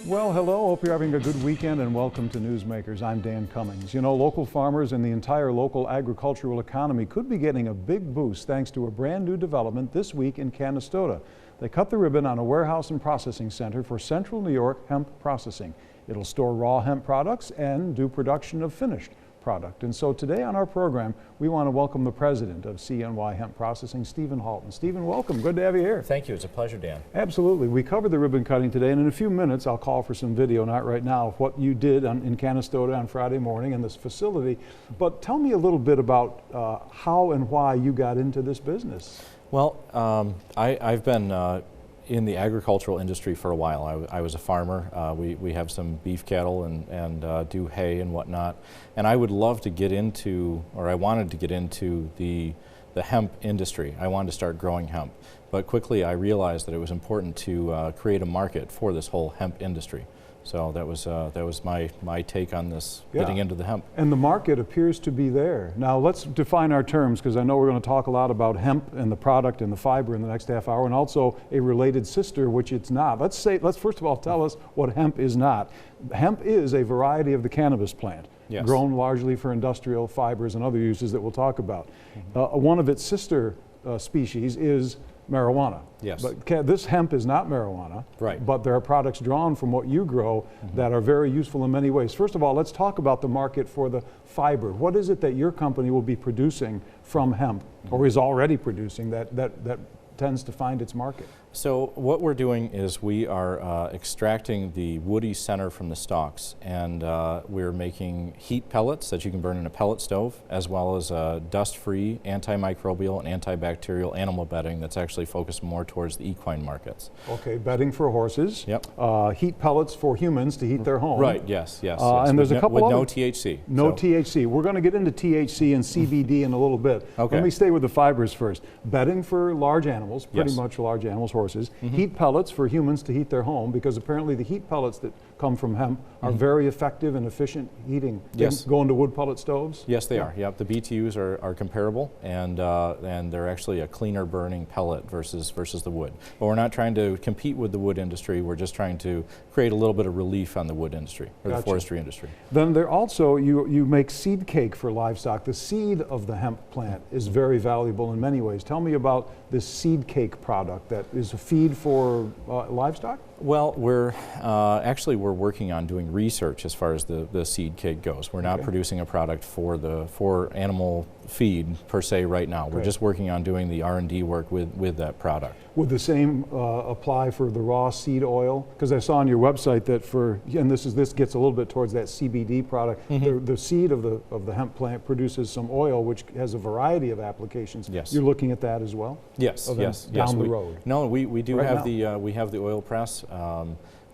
Well, hello. Hope you're having a good weekend and welcome to Newsmakers. I'm Dan Cummings. You know, local farmers and the entire local agricultural economy could be getting a big boost thanks to a brand new development this week in Canastota. They cut the ribbon on a warehouse and processing center for Central New York Hemp Processing. It'll store raw hemp products and do production of finished product. And so today on our program, we want to welcome the president of CNY Hemp Processing, Stephen Halton. Stephen, welcome. Good to have you here. Thank you. It's a pleasure, Dan. Absolutely. We covered the ribbon cutting today, and in a few minutes I'll call for some video, not right now, of what you did in Canastota on Friday morning in this facility. But tell me a little bit about how and why you got into this business. Well, I've been in the agricultural industry for a while. I was a farmer. We have some beef cattle and do hay and whatnot. And I would love to get into, or I wanted to get into the hemp industry. I wanted to start growing hemp. But quickly I realized that it was important to create a market for this whole hemp industry. So that was my take on this, getting into the hemp. And the market appears to be there. Now let's define our terms, because I know we're going to talk a lot about hemp and the product and the fiber in the next half hour, and also a related sister, which it's not. Let's first of all tell us what hemp is not. Hemp is a variety of the cannabis plant, grown largely for industrial fibers and other uses that we'll talk about. One of its sister species is marijuana. Yes. But this hemp is not marijuana. Right. But there are products drawn from what you grow that are very useful in many ways. First of all, let's talk about the market for the fiber. What is it that your company will be producing from hemp, or is already producing, that tends to find its market? So what we're doing is we are extracting the woody center from the stalks, and we're making heat pellets that you can burn in a pellet stove, as well as dust-free, antimicrobial, and antibacterial animal bedding that's actually focused more towards the equine markets. Okay, bedding for horses. Yep. Heat pellets for humans to heat their home. Right. Yes. And there's a couple with other, no THC. No THC. We're going to get into THC and CBD in a little bit. Okay. Let me stay with the fibers first. Bedding for large animals, pretty much large animals, horses. Heat pellets for humans to heat their home, because apparently the heat pellets that come from hemp are very effective and efficient heating. Yes. Go into wood pellet stoves? Yes, they are. Yep. The BTUs are comparable, and they're actually a cleaner burning pellet versus the wood. But we're not trying to compete with the wood industry. We're just trying to create a little bit of relief on the wood industry, or the forestry industry. Then there also, you make seed cake for livestock. The seed of the hemp plant is very valuable in many ways. Tell me about this seed cake product that is a feed for livestock? Well, we're working on doing research as far as the seed cake goes. We're not producing a product for animal feed per se right now. We're just working on doing the R&D work with that product. Would the same apply for the raw seed oil? Because I saw on your website that and this gets a little bit towards that CBD product. The seed of the hemp plant produces some oil, which has a variety of applications. Yes. You're looking at that as well? Yes. Down the road. No, we do have the oil press.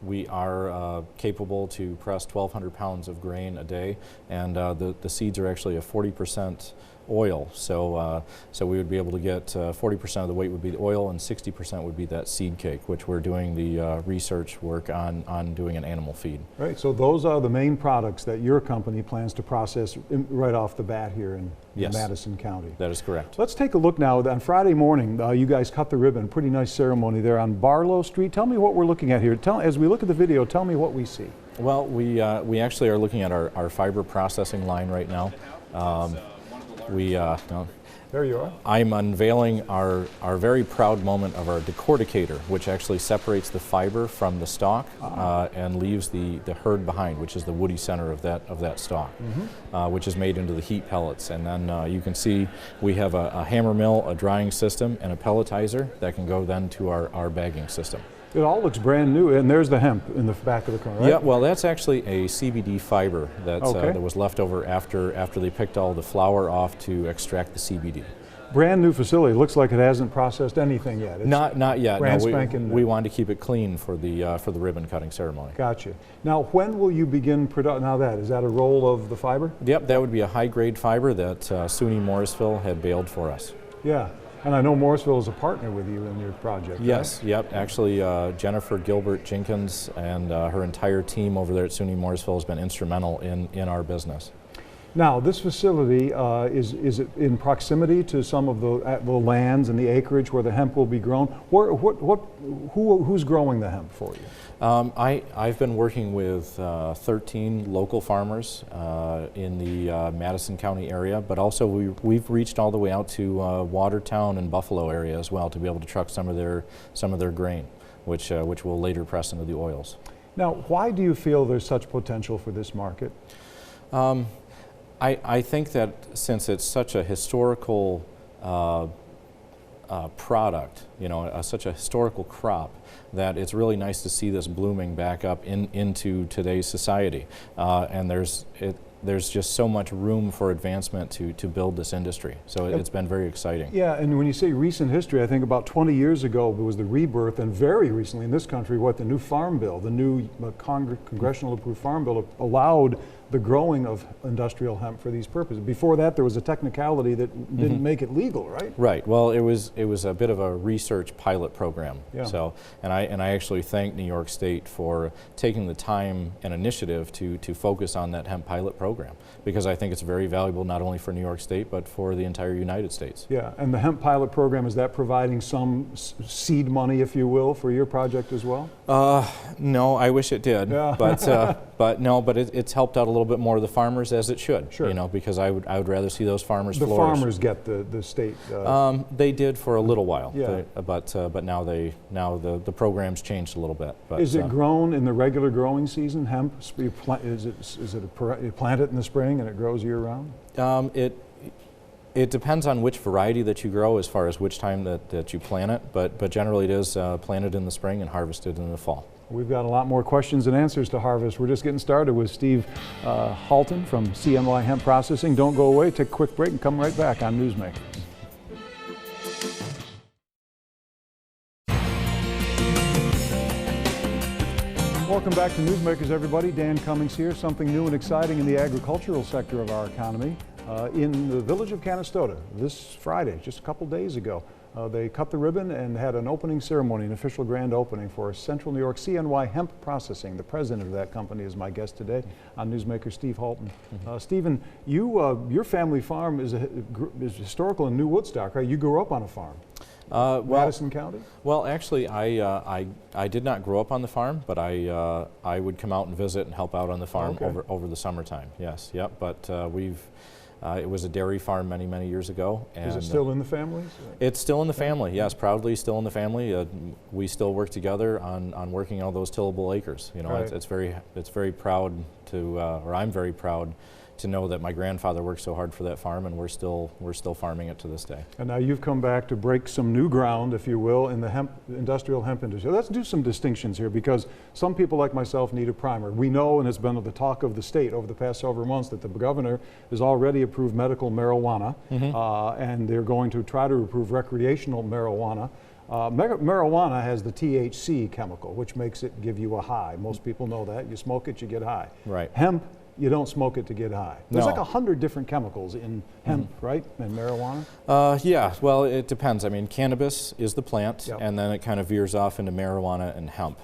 We are capable to press 1,200 pounds of grain a day, and the seeds are actually a 40% oil. So we would be able to get 40% of the weight would be the oil, and 60% would be that seed cake, which we're doing the research work on doing an animal feed. Right. So those are the main products that your company plans to process right off the bat here in Madison County. That is correct. Let's take a look now. On Friday morning, you guys cut the ribbon. Pretty nice ceremony there on Barlow Street. Tell me what we're looking at here. As we look at the video, tell me what we see. Well, we actually are looking at our fiber processing line right now. There you are. I'm unveiling our very proud moment of our decorticator, which actually separates the fiber from the stalk and leaves the hurd behind, which is the woody center of that stalk, which is made into the heat pellets. And then you can see we have a hammer mill, a drying system, and a pelletizer that can go then to our bagging system. It all looks brand new, and there's the hemp in the back of the car, right? Yeah, well, that's actually a CBD fiber that was left over after they picked all the flower off to extract the CBD. Brand new facility. Looks like it hasn't processed anything yet. It's not yet. Brand no, spanking we wanted to keep it clean for the ribbon cutting ceremony. Gotcha. Now, when will you begin production? Now, is that a roll of the fiber? Yep, that would be a high-grade fiber that SUNY Morrisville had baled for us. Yeah. And I know Morrisville is a partner with you in your project. Yes, right? Yep. Actually, Jennifer Gilbert Jenkins and her entire team over there at SUNY Morrisville has been instrumental in our business. Now, this facility, is it in proximity to some of the lands and the acreage where the hemp will be grown? Who's growing the hemp for you? I've been working with 13 local farmers in the Madison County area, but also we've reached all the way out to Watertown and Buffalo area as well to be able to truck some of their grain, which will later press into the oils. Now, why do you feel there's such potential for this market? I think that since it's such a historical product, you know, such a historical crop, that it's really nice to see this blooming back up into today's society. And there's just so much room for advancement to build this industry. So it's been very exciting. Yeah, and when you say recent history, I think about 20 years ago was the rebirth, and very recently in this country, the new Farm Bill, the new congressional approved Farm Bill allowed the growing of industrial hemp for these purposes. Before that, there was a technicality that didn't make it legal, right? Right. Well, it was a bit of a research pilot program. Yeah. So, and I actually thank New York State for taking the time and initiative to focus on that hemp pilot program, because I think it's very valuable not only for New York State but for the entire United States. Yeah. And the hemp pilot program, is that providing some seed money, if you will, for your project as well? No, I wish it did. Yeah. But it's helped out a little bit more of the farmers, as it should. Sure. You know, because I would rather see those farmers the flourish. farmers get the state. They did for a little while. Yeah. But now the program's changed a little bit. But, is it grown in the regular growing season? Hemp? You plant it in the spring and it grows year round? It depends on which variety that you grow as far as which time that you plant it, but generally it is planted in the spring and harvested in the fall. We've got a lot more questions and answers to harvest. We're just getting started with Steve Halton from CNY Hemp Processing. Don't go away, take a quick break and come right back on Newsmakers. Welcome back to Newsmakers, everybody. Dan Cummings here. Something new and exciting in the agricultural sector of our economy. In the village of Canastota this Friday, just a couple days ago, they cut the ribbon and had an opening ceremony, an official grand opening for Central New York CNY Hemp Processing. The president of that company is my guest today on Newsmaker, Steve Halton. Stephen, your family farm is historical in New Woodstock, right? You grew up on a farm. Madison County? Well, actually, I did not grow up on the farm, but I would come out and visit and help out on the farm over the summertime. Yes, yep. But it was a dairy farm many years ago. And is it still in the family? It's still in the family. Yes, proudly still in the family. We still work together on working all those tillable acres. You know, right. it's very proud to, or I'm very proud to know that my grandfather worked so hard for that farm, and we're still farming it to this day. And now you've come back to break some new ground, if you will, in the industrial hemp industry. Let's do some distinctions here, because some people like myself need a primer. We know, and it's been the talk of the state over the past several months, that the governor has already approved medical marijuana, and they're going to try to approve recreational marijuana. Marijuana has the THC chemical, which makes it give you a high. Most people know that. You smoke it, you get high. Right. Hemp, you don't smoke it to get high. There's like 100 different chemicals in hemp, right, and marijuana? Yeah, well, it depends. I mean, cannabis is the plant, yep. and then it kind of veers off into marijuana and hemp,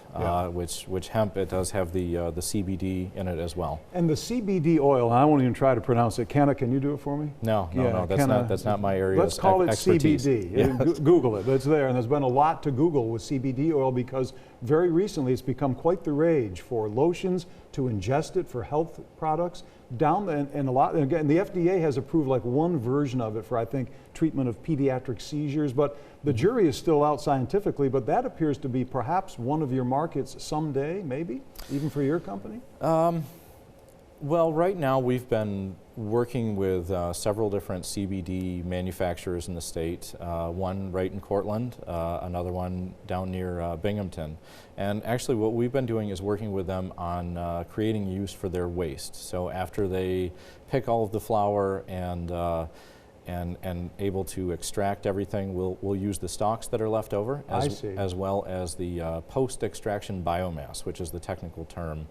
which hemp, it does have the CBD in it as well. And the CBD oil, I won't even try to pronounce it. Kenna, can you do it for me? No, that's not my area. Let's call it expertise. CBD. Yeah. Google it. It's there, and there's been a lot to Google with CBD oil, because very recently it's become quite the rage for lotions to ingest it for health products. And a lot, and again, the FDA has approved like one version of it for, I think, treatment of pediatric seizures, but the jury is still out scientifically, but that appears to be perhaps one of your markets someday, maybe, even for your company? Well, right now we've been working with several different CBD manufacturers in the state, one right in Cortland, another one down near Binghamton. And actually what we've been doing is working with them on creating use for their waste. So after they pick all of the flower and and able to extract everything. We'll use the stalks that are left over as well as the post-extraction biomass, which is the technical term.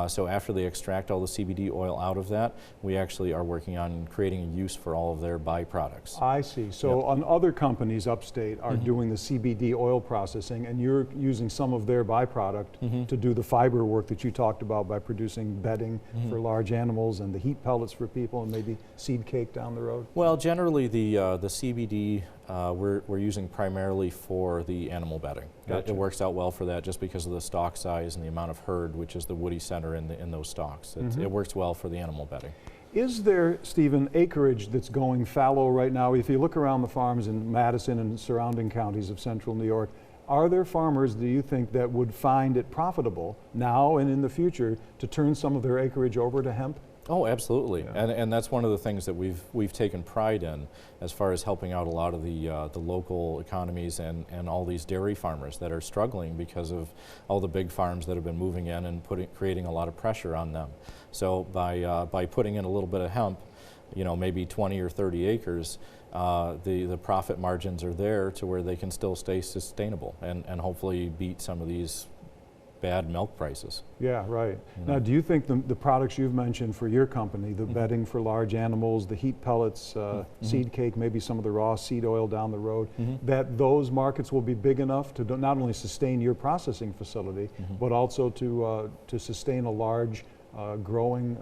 So after they extract all the CBD oil out of that, we actually are working on creating a use for all of their byproducts. I see. So on other companies upstate are doing the CBD oil processing, and you're using some of their byproduct to do the fiber work that you talked about by producing bedding for large animals and the heat pellets for people and maybe seed cake down the road? Well, generally the CBD we're using primarily for the animal bedding. Gotcha. It works out well for that just because of the stalk size and the amount of hurd, which is the woody center in those stalks. It works well for the animal bedding. Is there, Stephen, acreage that's going fallow right now? If you look around the farms in Madison and surrounding counties of central New York, are there farmers, do you think, that would find it profitable now and in the future to turn some of their acreage over to hemp? Oh, absolutely, Yeah. and that's one of the things that we've taken pride in as far as helping out a lot of the local economies and all these dairy farmers that are struggling because of all the big farms that have been moving in and creating a lot of pressure on them. So by putting in a little bit of hemp, maybe 20 or 30 acres, the profit margins are there to where they can still stay sustainable and hopefully beat some of these bad milk prices. Yeah, right. Now, do you think the products you've mentioned for your company, the bedding for large animals, the heat pellets, seed cake, maybe some of the raw seed oil down the road, that those markets will be big enough to not only sustain your processing facility, but also to sustain a large growing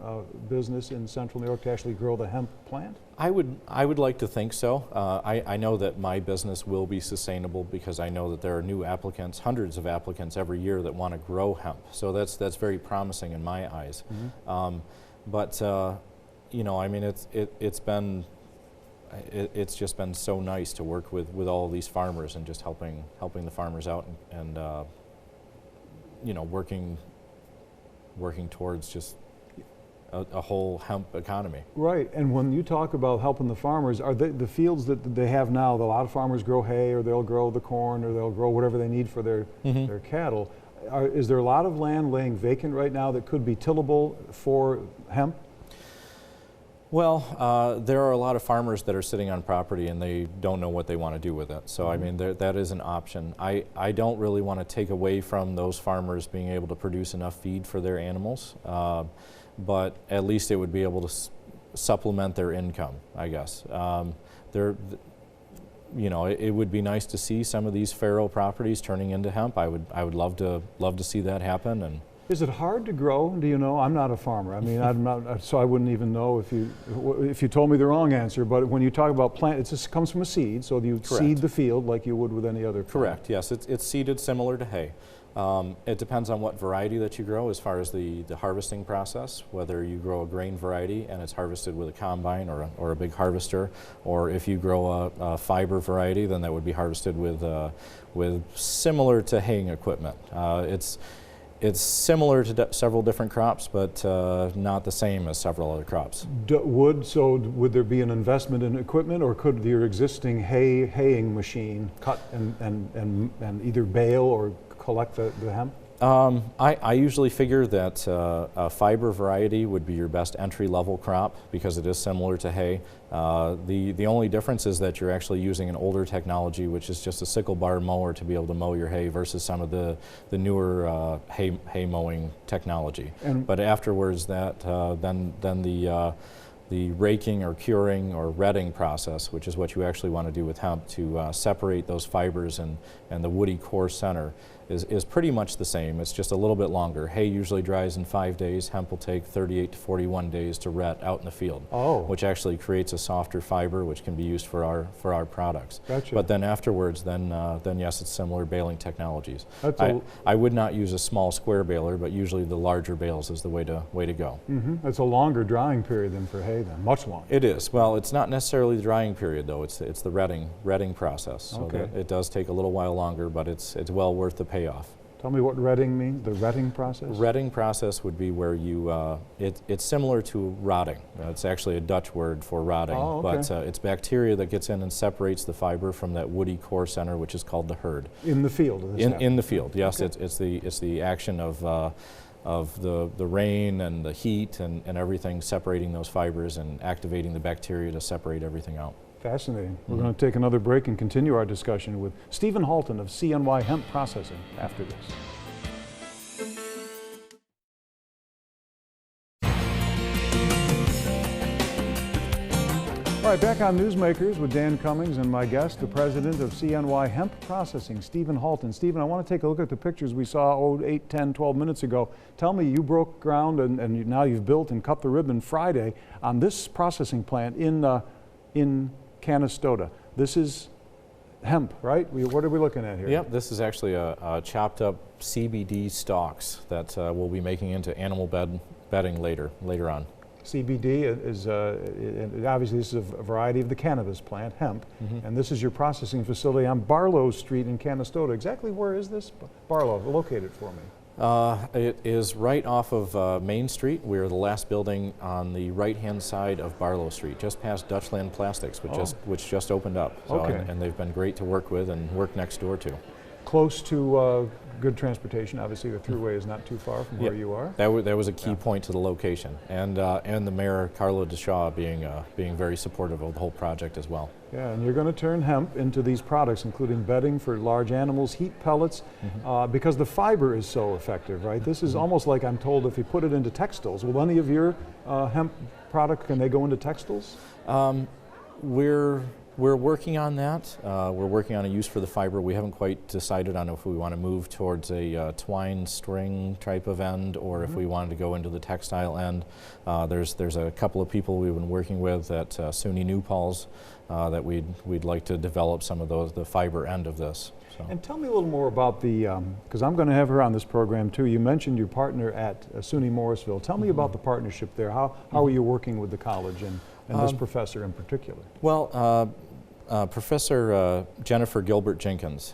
business in central New York to actually grow the hemp plant? I would like to think so. I know that my business will be sustainable because I know that there are new applicants, hundreds of applicants every year that want to grow hemp. So that's very promising in my eyes. But I mean, it's just been so nice to work with all these farmers and just helping the farmers out and working towards just a whole hemp economy. Right, and when you talk about helping the farmers, are the fields that they have now, a lot of farmers grow hay, or they'll grow the corn, or they'll grow whatever they need for their cattle. Is there a lot of land laying vacant right now that could be tillable for hemp? Well, there are a lot of farmers that are sitting on property and they don't know what they want to do with it. So I mean, that is an option. I don't really want to take away from those farmers being able to produce enough feed for their animals, but at least it would be able to supplement their income, I guess. It would be nice to see some of these fallow properties turning into hemp. I would love to see that happen. And is it hard to grow? Do you know? I'm not a farmer. I mean, I'm not, so I wouldn't even know if you told me the wrong answer. But when you talk about plant, it just comes from a seed. So you seed the field like you would with any other plant. Correct. Yes, it's seeded similar to hay. It depends on what variety that you grow as far as the harvesting process, whether you grow a grain variety and it's harvested with a combine or a big harvester, or if you grow a fiber variety, then that would be harvested with similar to haying equipment. It's similar to several different crops, but not the same as several other crops. Would there be an investment in equipment, or could your existing haying machine cut and either bale or collect the hemp? I usually figure that a fiber variety would be your best entry-level crop because it is similar to hay. The only difference is that you're actually using an older technology, which is just a sickle bar mower to be able to mow your hay versus some of the newer hay mowing technology. But afterwards, then the raking or curing or retting process, which is what you actually want to do with hemp to separate those fibers and the woody core center, is pretty much the same. It's just a little bit longer. Hay usually dries in 5 days. Hemp will take 38 to 41 days to ret out in the field, which actually creates a softer fiber which can be used for our products. Gotcha. But then afterwards, then yes, it's similar baling technologies. I would not use a small square baler, but usually the larger bales is the way to go. That's a longer drying period than for hay, then, much longer. It is. Well, it's not necessarily the drying period, though. It's the retting process. So it does take a little while longer, but it's well worth the payoff. Tell me what retting means, the retting process? Retting process would be where you, it's similar to rotting. It's actually a Dutch word for rotting, but it's bacteria that gets in and separates the fiber from that woody core center, which is called the hurd. In the field? In the field, yes. It's the action of the rain and the heat and everything separating those fibers and activating the bacteria to separate everything out. Fascinating. We're going to take another break and continue our discussion with Stephen Halton of CNY Hemp Processing after this. All right, back on Newsmakers with Dan Cummings and my guest, the president of CNY Hemp Processing, Stephen Halton. Stephen, I want to take a look at the pictures we saw 8, 10, 12 minutes ago. Tell me, you broke ground and now you've built and cut the ribbon Friday on this processing plant in Canastota. This is hemp, right? What are we looking at here? Yep, this is actually a chopped up CBD stalks that we'll be making into animal bedding later on. CBD is, obviously this is a variety of the cannabis plant, hemp, and this is your processing facility on Barlow Street in Canastota. Exactly where is this? Barlow, locate it for me. It is right off of Main Street. We're the last building on the right-hand side of Barlow Street, just past Dutchland Plastics, which just opened up. So, okay. And they've been great to work with and work next door to. Close to good transportation. Obviously, the thruway is not too far from where you are. That was a key point to the location, and the mayor, Carlo DeShaw, being very supportive of the whole project as well. Yeah, and you're going to turn hemp into these products, including bedding for large animals, heat pellets, because the fiber is so effective, right? This is almost like, I'm told, if you put it into textiles. Will any of your hemp product, can they go into textiles? We're working on that. We're working on a use for the fiber. We haven't quite decided on if we want to move towards a twine string type of end or if we wanted to go into the textile end. There's a couple of people we've been working with at SUNY New Paltz that we'd like to develop some of the fiber end of this. So. And tell me a little more about the, because I'm going to have her on this program too. You mentioned your partner at SUNY Morrisville. Tell me about the partnership there. How are you working with the college and this professor in particular? Well, Professor Jennifer Gilbert Jenkins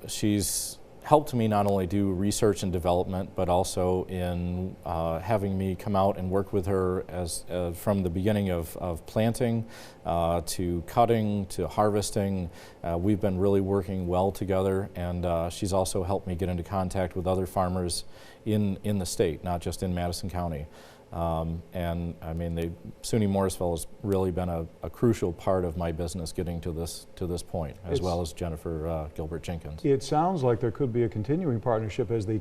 she's helped me not only do research and development, but also in having me come out and work with her as from the beginning of planting to cutting to harvesting. We've been really working well together, and she's also helped me get into contact with other farmers in the state, not just in Madison County. And I mean, SUNY Morrisville has really been a crucial part of my business getting to this point, as well as Jennifer Gilbert Jenkins. It sounds like there could be a continuing partnership as they